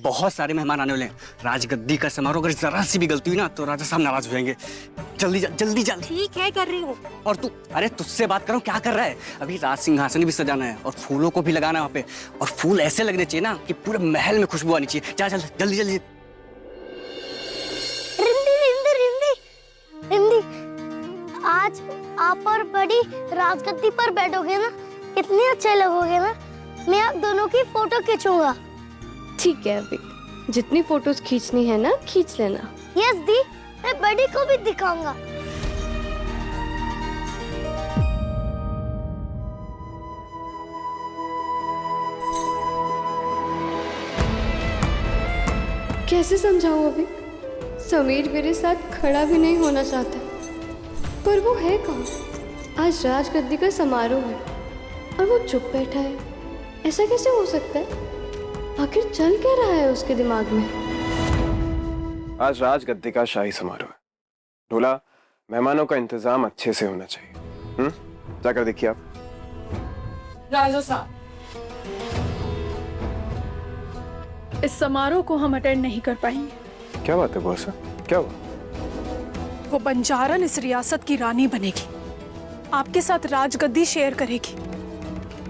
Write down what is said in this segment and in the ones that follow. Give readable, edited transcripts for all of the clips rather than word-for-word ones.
बहुत सारे मेहमान आने वाले हैं। राजगद्दी का समारोह, अगर जरा सी भी गलती हुई ना तो राजा साहब नाराज हो जाएंगे। जल्दी जल्दी जल्दी। ठीक है, कर रही हूँ। और तू, अरे तुझसे बात करो, क्या कर रहा है? अभी राज सिंहासन भी सजाना है और फूलों को भी लगाना है वहाँ पे, और फूल ऐसे लगने चाहिए ना कि पूरे महल में खुशबू आनी चाहिए। जा जल्दी जल्दी जल्दी। रिंदी रिंदी रिंदी रिंदी, आज आप और बड़ी राजगद्दी पर बैठोगे ना, कितने अच्छे लगोगे ना। मैं आप दोनों की फोटो खींचूंगा। ठीक है अभी, जितनी फोटोज खींचनी है ना खींच लेना। यस दी, मैं बड़ी को भी दिखाऊंगा। कैसे समझाऊं अभी? समीर मेरे साथ खड़ा भी नहीं होना चाहता, पर वो है कहाँ? आज राजगद्दी का समारोह है और वो चुप बैठा है। ऐसा कैसे हो सकता है? आखिर चल क्या रहा है उसके दिमाग में? आज राजगद्दी का शाही समारोह है। ढोला, मेहमानों का इंतजाम अच्छे से होना चाहिए। जाकर देखिए आप। राजा साहब, इस समारोह को हम अटेंड नहीं कर पाएंगे। क्या बात है बॉस, क्या हुआ? वो बंजारन इस रियासत की रानी बनेगी, आपके साथ राजगद्दी शेयर करेगी।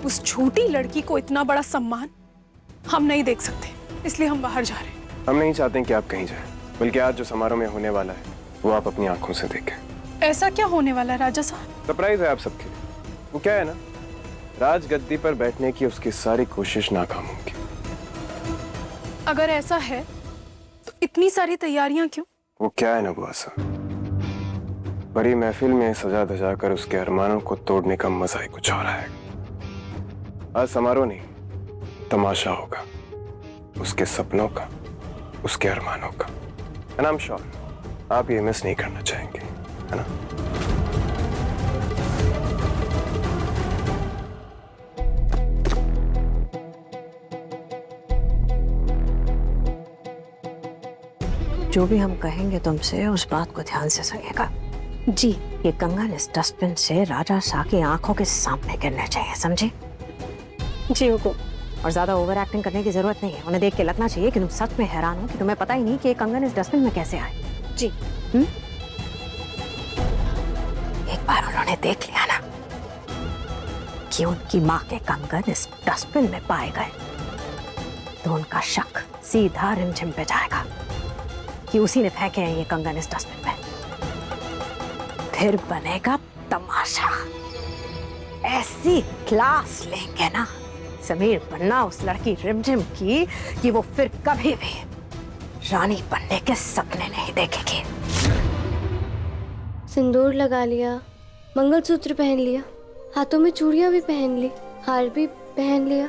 उस छोटी लड़की को इतना बड़ा सम्मान हम नहीं देख सकते, इसलिए हम बाहर जा रहे हैं। हम नहीं चाहते कि आप कहीं जाएं, बल्कि आज जो समारोह में होने वाला है वो आप अपनी आंखों से देखें। ऐसा क्या होने वाला है राजा साहब? सरप्राइज है आप सबके लिए। वो क्या है ना, राजगद्दी पर बैठने की उसकी सारी कोशिश नाकाम होगी। अगर ऐसा है तो इतनी सारी तैयारियां क्यों? वो क्या है ना बुआ साहब, बड़ी महफिल में सजा धजा कर उसके अरमानों को तोड़ने का मजा ही कुछ और है। आज समारोह नहीं, तमाशा होगा उसके सपनों का, उसके अरमानों का। एंड आई एम श्योर आप ये मिस नहीं करना चाहेंगे, है ना? जो भी हम कहेंगे तुमसे उस बात को ध्यान से सुनिएगा। जी। ये कंगन इस डस्टबिन से राजा शाह की आंखों के सामने गिरने चाहिए, समझे? जी हुकुम। और ज्यादा ओवर एक्टिंग करने की जरूरत नहीं है। उन्हें देख के लगना चाहिए कि तुम सच में हैरान हो कि तुम्हें पता ही नहीं कि ये कंगन इस डस्टबिन में कैसे आए। जी। एक बार उन्होंने देख लिया ना कि उनकी माँ के कंगन इस डस्टबिन में पाए गए, तो उनका शक सीधा रिमझिम पे जाएगा कि उसी ने फेंके हैं ये कंगन इस डस्टबिन में। फिर बनेगा तमाशा। ऐसी क्लास लेंगे ना समीर पन्ना उस लड़की रिमझिम की कि वो फिर कभी भी रानी बनने के सपने नहीं देखेगी। सिंदूर लगा लिया, मंगलसूत्र पहन लिया, हाथों में चूड़ियां भी पहन ली, हार भी पहन लिया,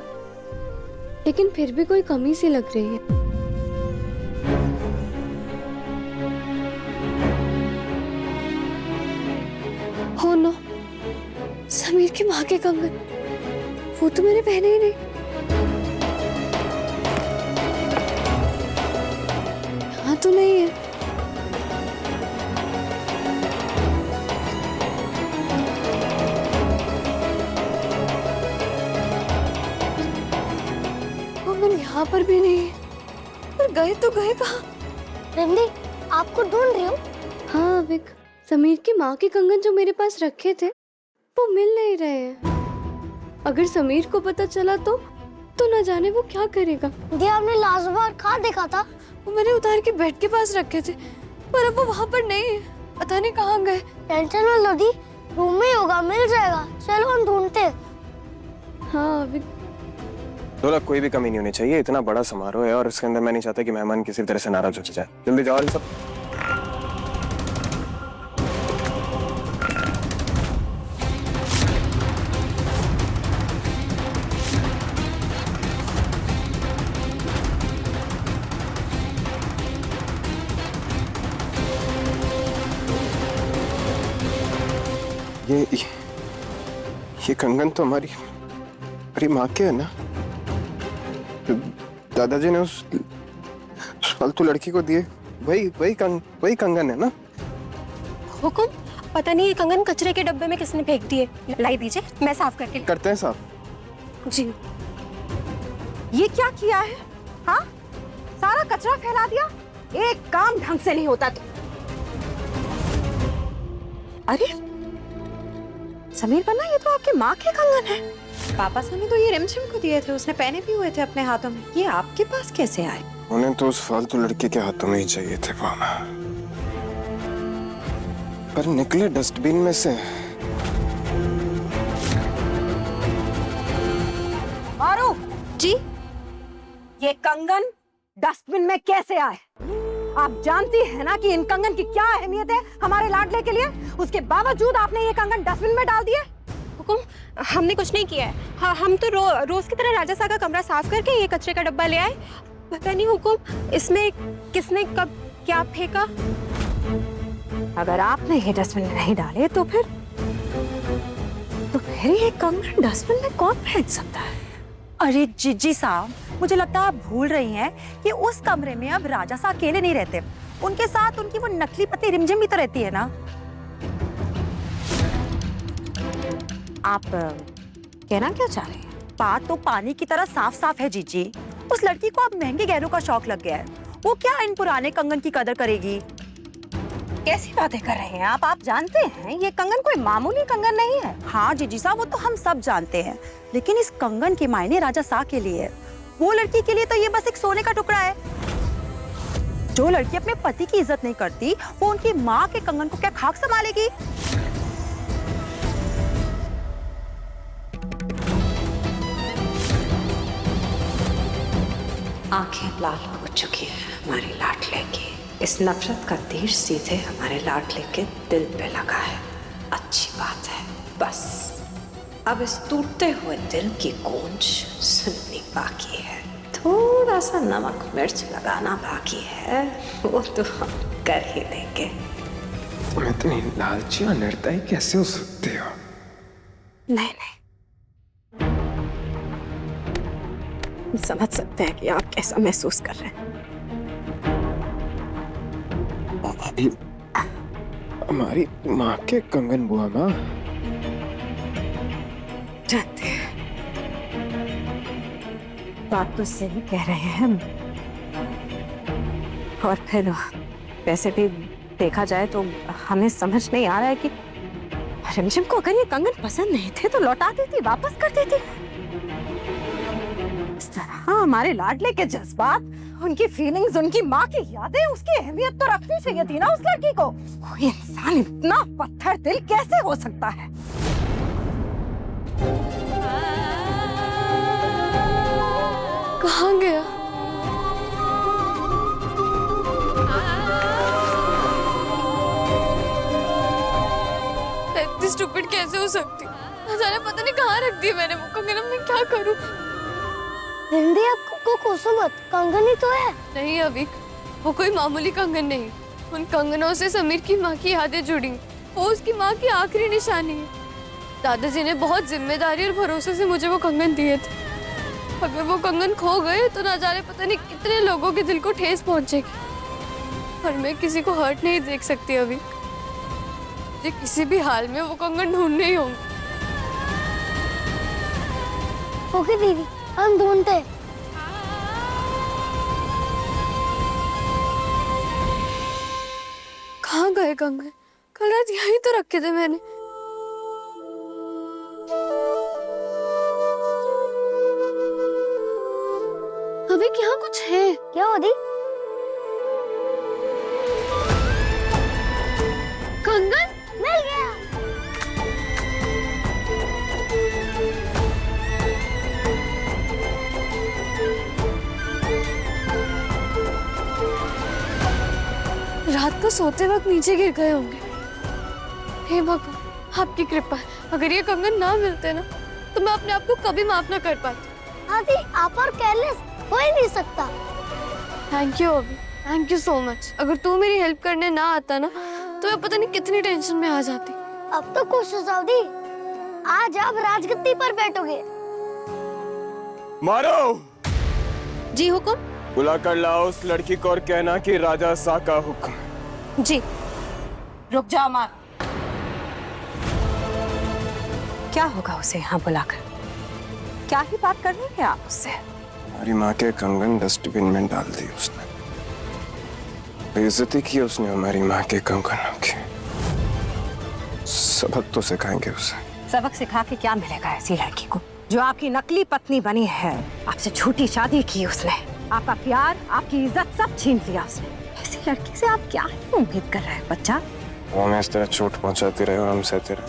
लेकिन फिर भी कोई कमी सी लग रही है। हो नो, समीर की माँ के कंगन, वो तो मैंने पहने ही नहीं। यहाँ तो नहीं है। कंगन यहाँ पर भी नहीं है। पर गए तो गए कहाँ? रिंदी, आपको ढूंढ रही हूँ। हाँ विक, समीर की माँ के कंगन जो मेरे पास रखे थे वो मिल नहीं रहे हैं। अगर समीर को पता चला तो न जाने वो क्या करेगा। दी, आपने लास्ट बार कहाँ देखा था? वो मैंने उतार के बेड के पास रखे थे, पर अब वो वहाँ पर नहीं है। पता नहीं कहाँ गए। टेंशन मत लो दी, रूम में ही होगा, मिल जाएगा। चलो हम ढूंढते हैं। हाँ विक। ढोला, कोई भी कमी नहीं होनी चाहिए। इतना बड़ा समारोह है और इसके अंदर मैं नहीं चाहता कि मेहमान किसी तरह से नाराज हो जाए। जल्दी जाओ सब। ये कंगन तो हमारी माँ के है ना? दादाजी ने उस फालतू लड़की को दिए, वही कंगन है ना? हुकुम, पता नहीं ये कंगन कचरे के डब्बे में किसने फेंक दिए। लाई दीजिए, मैं साफ करके करते हैं साफ। जी। ये क्या किया है? हाँ, सारा कचरा फैला दिया, एक काम ढंग से नहीं होता। तो अरे समीर बन्ना, ये तो आपकी माँ के कंगन है। पापा से ने तो ये रिमझिम को दिए थे, उसने पहने भी हुए थे अपने हाथों में, ये आपके पास कैसे आए? उन्हें तो उस फालतू लड़के के हाथों में ही चाहिए थे मामा, पर निकले डस्टबिन में से। मारू जी ये कंगन डस्टबिन में कैसे आए? आप जानती है ना कि इन कंगन की क्या अहमियत है हमारे लाडले के लिए, उसके बावजूद आपने ये कंगन डस्टबिन में डाल दिए। हुकुम, हमने कुछ नहीं किया है। हाँ, हम तो रोज की तरह राजा सा का कमरा साफ करके ये कचरे का डब्बा ले आए। पता नहीं हुकुम, इसमें किसने कब क्या फेंका। अगर आपने ये डस्टबिन में नहीं डाले तो फिर ये कंगन डस्टबिन में कौन फेंक सकता है? अरे जीजी साहब, मुझे लगता है आप भूल रही हैं कि उस कमरे में अब राजा साहब अकेले नहीं रहते, उनके साथ उनकी वो नकली पत्नी रिमझिम भी तो रहती है ना। आप कहना क्या चाह रहे हैं? बात तो पानी की तरह साफ साफ है जीजी। उस लड़की को अब महंगे गहनों का शौक लग गया है, वो क्या इन पुराने कंगन की कदर करेगी? कैसी बातें कर रहे हैं आप जानते हैं ये कंगन कोई मामूली कंगन नहीं है। हाँ जीजी साहब, वो तो हम सब जानते हैं, लेकिन इस कंगन के मायने राजा साहब के लिए है। वो लड़की के लिए तो ये बस एक सोने का टुकड़ा है। जो लड़की अपने पति की इज्जत नहीं करती, वो उनकी माँ के कंगन को क्या खाक संभालेगी? आंखें लाल हो चुकी है हमारे लाडले की। इस नफरत का तीर सीधे हमारे लाडले के दिल पे लगा है। अच्छी बात है, बस अब इस टूटते हुए दिल की गूंज सुननी बाकी है। थोड़ा सा नमक मिर्च लगाना बाकी है, वो तो हम कर ही देंगे। तुम इतनी लालची और निर्दयी कैसे हो सकते हो? नहीं, समझ सकते हैं कि आप कैसा महसूस कर रहे हैं। अभी हमारी माँ के कंगन बुआ माँ जानते हैं, बात तो सही कह रहे हैं। और फिर वैसे भी देखा जाए तो हमें समझ नहीं आ रहा है कि रिमझिम को अगर ये कंगन पसंद नहीं थे तो लौटा देती, वापस कर देती। इस तरह हमारे लाडले के जज्बात, उनकी फीलिंग्स, उनकी माँ की यादें, उसकी अहमियत तो रखनी चाहिए थी ना उस लड़की को। कोई इंसान इतना पत्थर दिल कैसे हो सकता है? कहाँ गया? इतनी स्टूपिड कैसे हो सकती? जाने पता नहीं कहाँ रख दी मैंने वो कंगन, अब मैं क्या करूँ? हिंदी आपको कोसो मत, कंगन ही तो है। नहीं अभी, वो कोई मामूली कंगन नहीं। उन कंगनों से समीर की माँ की यादें जुड़ी, वो उसकी माँ की आखिरी निशानी है। दादाजी ने बहुत जिम्मेदारी और भरोसे से मुझे वो कंगन दिए थे। अगर वो कंगन खो गए तो ना जाने पता नहीं कितने लोगों के दिल को ठेस पहुंचेगी। और मैं किसी को हर्ट नहीं देख सकती अभी। मुझे किसी भी हाल में वो कंगन ढूंढने ही होंगे। ओके दीदी, हम ढूंढते हैं। कहाँ गए कंगन? कल रात यहीं तो रखे थे मैंने। अभी यहाँ कुछ है क्या हो दी? कंगन? मिल गया। रात को सोते वक्त नीचे गिर गए होंगे। हे भगवान, आपकी कृपा है। अगर ये कंगन ना मिलते ना तो मैं अपने आप को कभी माफ ना कर पाती। आदि, आप और केयरलेस हो ही नहीं सकता। थैंक यू अभी, थैंक यू सो मच। अगर तू मेरी हेल्प करने ना आता ना तो मैं पता नहीं कितनी टेंशन में आ जाती। अब तो खुश हो जाओ दी, आज आप राजगद्दी पर बैठोगे। मारो! जी हुकुम। बुला कर लाओ उस लड़की को और कहना कि राजा सा का हुक्म। जी। रुक जाओ माँ। क्या होगा उसे यहाँ बुलाकर? क्या ही बात करनी है आप उससे? हमारी माँ के कंगन डस्टबिन में डाल दी उसने। बेइज्जती की उसने हमारी माँ के कंगनों की। सबक तो सिखाएंगे उसे। सबक सिखा के क्या मिलेगा ऐसी लड़की को जो आपकी नकली पत्नी बनी है? आपसे झूठी शादी की उसने, आपका प्यार, आपकी इज्जत सब छीन लिया उसने। ऐसी लड़की से आप क्या ही उम्मीद कर रहे हैं बच्चा? वो हमें इस तरह चोट पहुंचाती रहे और हम सहते रहे,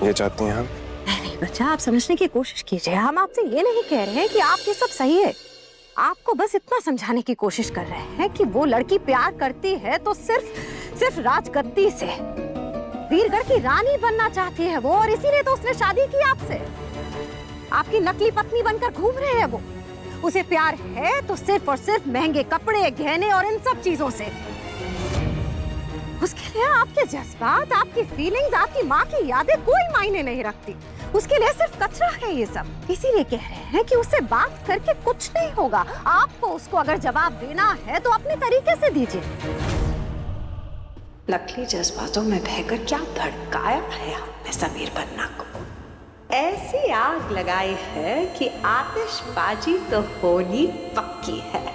ये चाहती हैं हम? नहीं बच्चा, आप समझने की कोशिश कीजिए। हम आपसे ये नहीं कह रहे हैं कि आपके सब सही है। आपको बस इतना समझाने की कोशिश कर रहे हैं कि वो लड़की प्यार करती है तो सिर्फ राजगद्दी से, वीरगढ़ की रानी बनना चाहती है वो, और इसीलिए तो उसने शादी की आपसे। आपकी नकली पत्नी बनकर घूम रहे हैं वो। उसे प्यार है तो सिर्फ और सिर्फ महंगे कपड़े, गहने और इन सब चीजों से। उसके लिए आपके जज्बात, आपकी फीलिंग्स, आपकी माँ की यादें कोई मायने नहीं रखती। उसके लिए सिर्फ कचरा है ये सब। इसीलिए कह रहे हैं कि उससे बात करके कुछ नहीं होगा। आपको उसको अगर जवाब देना है तो अपने तरीके से दीजिए। नकली जज्बातों में बहकर क्या भड़काया है हमने समीर बन्ना को। ऐसी आग लगाई है कि आतिशबाजी तो होनी पक्की है।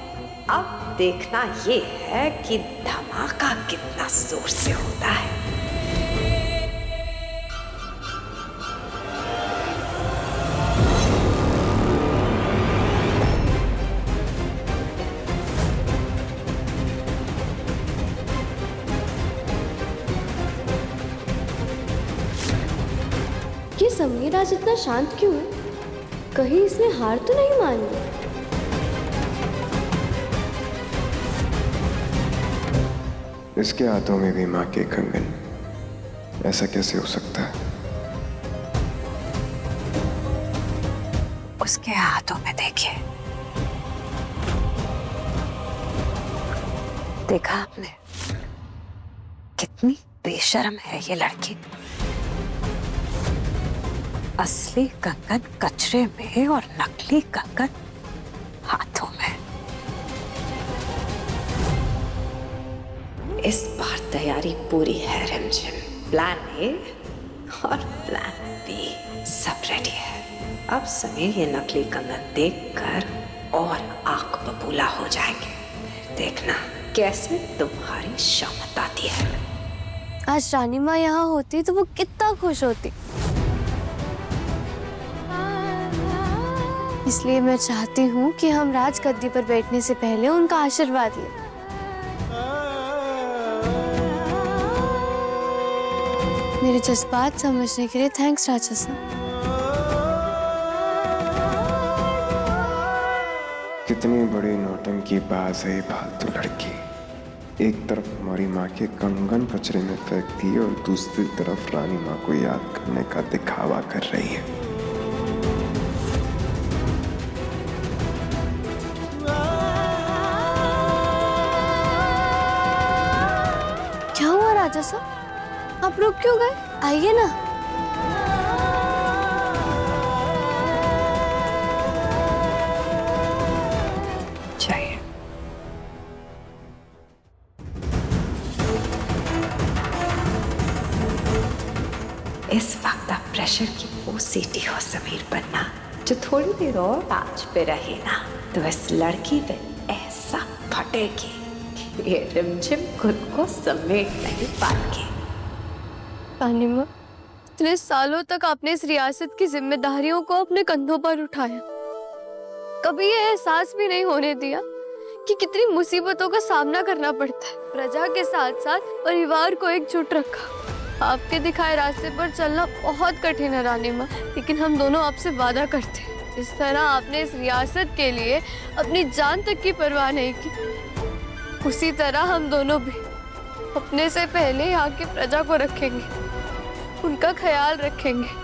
अब देखना ये है कि धमाका कितना जोर से होता है। ये समीर आज इतना शांत क्यों है? कहीं इसने हार तो नहीं मान ली? इसके हाथों में भी माँ के कंगन, ऐसा कैसे हो सकता है? उसके हाथों में देखिए, देखा आपने कितनी बेशर्म है ये लड़की। असली कंगन कचरे में और नकली कंगन हाथों में। इस बार तैयारी पूरी है रिमझिम। प्लान ए और प्लान बी सब रेडी है। अब समीर ये नकली कंगन देखकर और आंख बबूला हो जाएंगे। देखना कैसे तुम्हारी शामत आती है। आज रानी माँ यहाँ होती तो वो कितना खुश होती। इसलिए मैं चाहती हूँ कि हम राजगद्दी पर बैठने से पहले उनका आशीर्वाद लें। मेरे जज्बात समझने के लिए थैंक्स राजा साहब। कितनी बड़ी नौटंकी बाज है ये फालतू लड़की। एक तरफ हमारी माँ के कंगन कचरे में फेंकती है और दूसरी तरफ रानी माँ को याद करने का दिखावा कर रही है। क्या हुआ राजा साहब, आप रुक क्यों गए? आइए ना। चाहिए इस वक्त आप प्रेशर की वो सीटी हो समीर बन्ना, जो थोड़ी देर और आंच पे रहे ना तो इस लड़की पे ऐसा फटेगी कि ये रिमझिम खुद को समेट नहीं पाएगी। रानी माँ, इतने सालों तक आपने इस रियासत की जिम्मेदारियों को अपने कंधों पर उठाया। कभी ये एहसास भी नहीं होने दिया कि कितनी मुसीबतों का सामना करना पड़ता है। प्रजा के साथ साथ परिवार को एकजुट रखा। आपके दिखाए रास्ते पर चलना बहुत कठिन है रानी माँ, लेकिन हम दोनों आपसे वादा करते हैं, जिस तरह आपने इस रियासत के लिए अपनी जान तक की परवाह नहीं की, उसी तरह हम दोनों भी अपने से पहले यहाँ की प्रजा को रखेंगे, उनका ख्याल रखेंगे।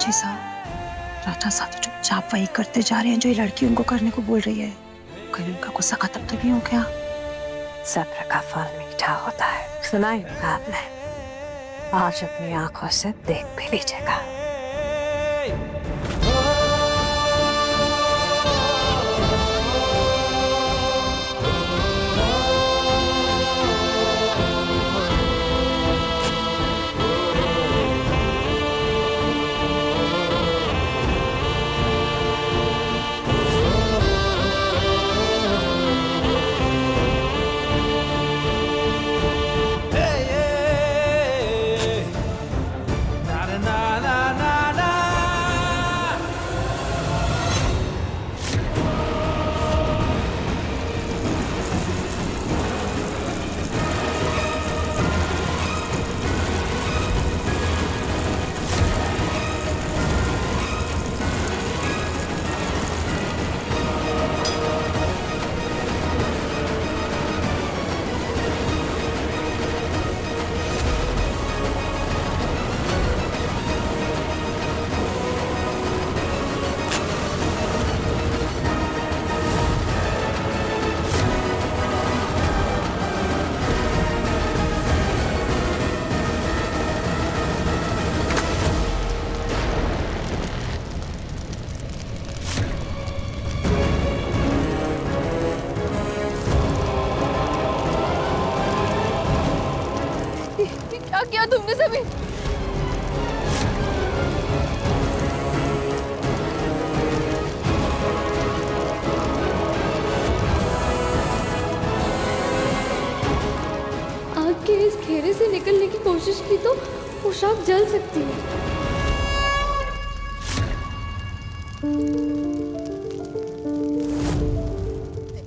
जी साहब, राजा साहब तो चुपचाप वही करते जा रहे हैं जो ये लड़की उनको करने को बोल रही है। कहीं उनका गुस्सा खत्म तो नहीं हो गया? सब्र का फल मीठा होता है, सुना ही होगा आपने। आज अपनी आंखों से देख भी लीजिएगा। क्या किया तुमने सभी? आग के इस घेरे से निकलने की कोशिश की तो पोशाक जल सकती है।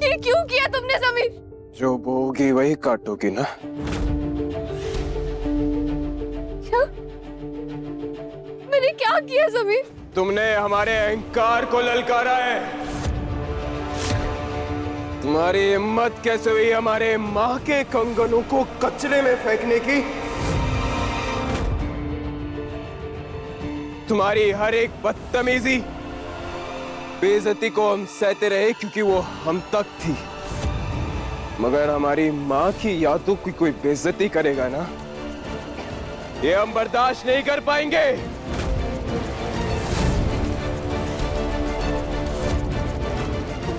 ये क्यों किया तुमने समीर? जो बोगी वही काटोगी ना। क्या? मैंने क्या किया समीर? तुमने हमारे अहंकार को ललकारा है। तुम्हारी हिम्मत कैसे हुई हमारे माँ के कंगनों को कचरे में फेंकने की? तुम्हारी हर एक बदतमीजी, बेइज्जती को हम सहते रहे क्योंकि वो हम तक थी, मगर हमारी माँ की यादों की कोई बेइज्जती करेगा ना, ये हम बर्दाश्त नहीं कर पाएंगे।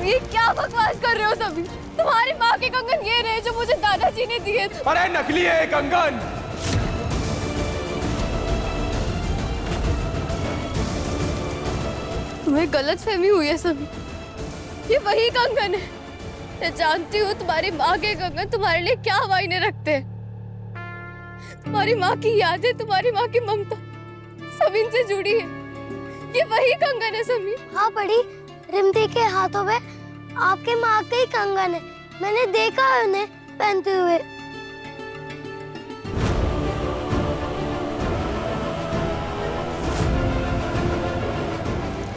ये क्या बकवास कर रहे हो सभी? तुम्हारी माँ के कंगन ये रहे जो मुझे दादाजी ने दिए थे। अरे नकली है कंगन। तुम्हें गलतफहमी हुई है सभी, ये वही कंगन है। मैं जानती हूँ तुम्हारी माँ के कंगन तुम्हारे लिए क्या मायने रखते हैं। तुम्हारी माँ की यादें, तुम्हारी माँ की ममता सब इनसे जुड़ी है। ये वही कंगन है समीर। हाँ बड़ी, रिमती के हाथों में आपके माँ के ही कंगन है। मैंने देखा है उन्हें पहनते हुए।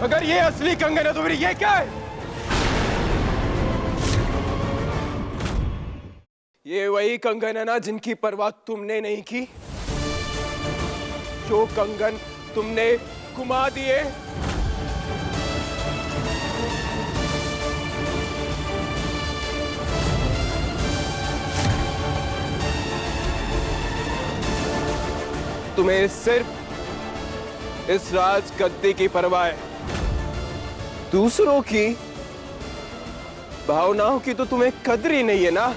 अगर ये असली कंगन है तो फिर ये क्या है? ये वही कंगन है ना जिनकी परवाह तुमने नहीं की, जो कंगन तुमने घुमा दिए। तुम्हें सिर्फ इस राज गद्दी की परवाह है, दूसरों की भावनाओं की तो तुम्हें कदर ही नहीं है ना।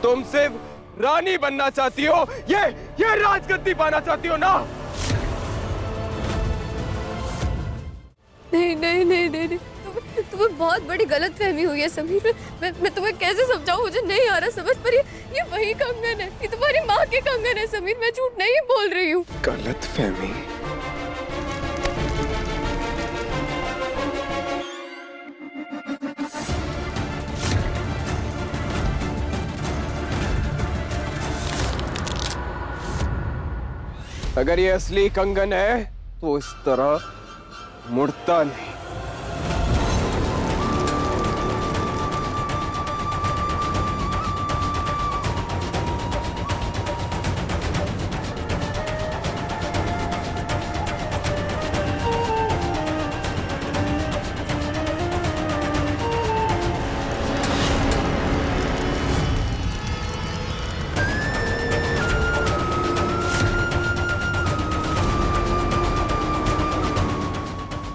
तुम सिर्फ रानी बनना चाहती हो, ये राजगद्दी पाना चाहती हो ना। नहीं नहीं नहीं नहीं, नहीं। तुम्हें बहुत बड़ी गलतफहमी हुई है समीर। मैं तुम्हें कैसे समझाऊं, मुझे नहीं आ रहा समझ। पर ये वही कंगन है, ये तुम्हारी माँ के कंगन है समीर। मैं झूठ नहीं बोल रही हूँ। गलतफहमी? अगर ये असली कंगन है तो इस तरह मुड़ता नहीं।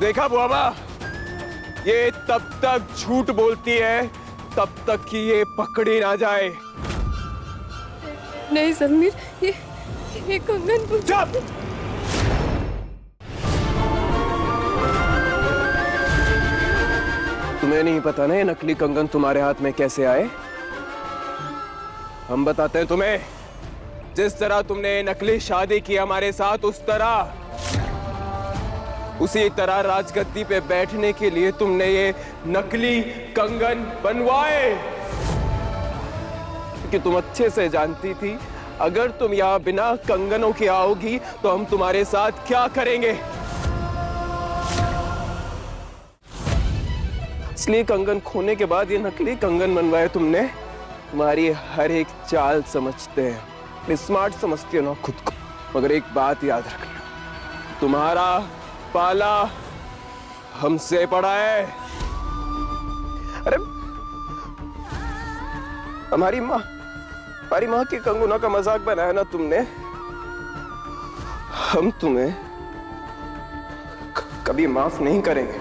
देखा बुआबा, ये तब तक झूठ बोलती है तब तक कि ये पकड़ी ना जाए। नहीं समीर, ये कंगन चुप! तुम्हें नहीं पता ना ये नकली कंगन तुम्हारे हाथ में कैसे आए? हम बताते हैं तुम्हें। जिस तरह तुमने नकली शादी की हमारे साथ, उसी तरह राजगद्दी पे बैठने के लिए तुमने ये नकली कंगन बनवाए, क्योंकि तुम अच्छे से जानती थी अगर तुम यहाँ बिना कंगनों के आओगी तो हम तुम्हारे साथ क्या करेंगे। इसलिए कंगन खोने के बाद ये नकली कंगन बनवाए तुमने। तुम्हारी हर एक चाल समझते हैं, स्मार्ट समझती हो ना खुद को। मगर एक बात याद रखना, तुम्हारा पाला हमसे पड़ा है। अरे हमारी माँ की कंगना का मजाक बनाया ना तुमने, हम तुम्हें कभी माफ नहीं करेंगे।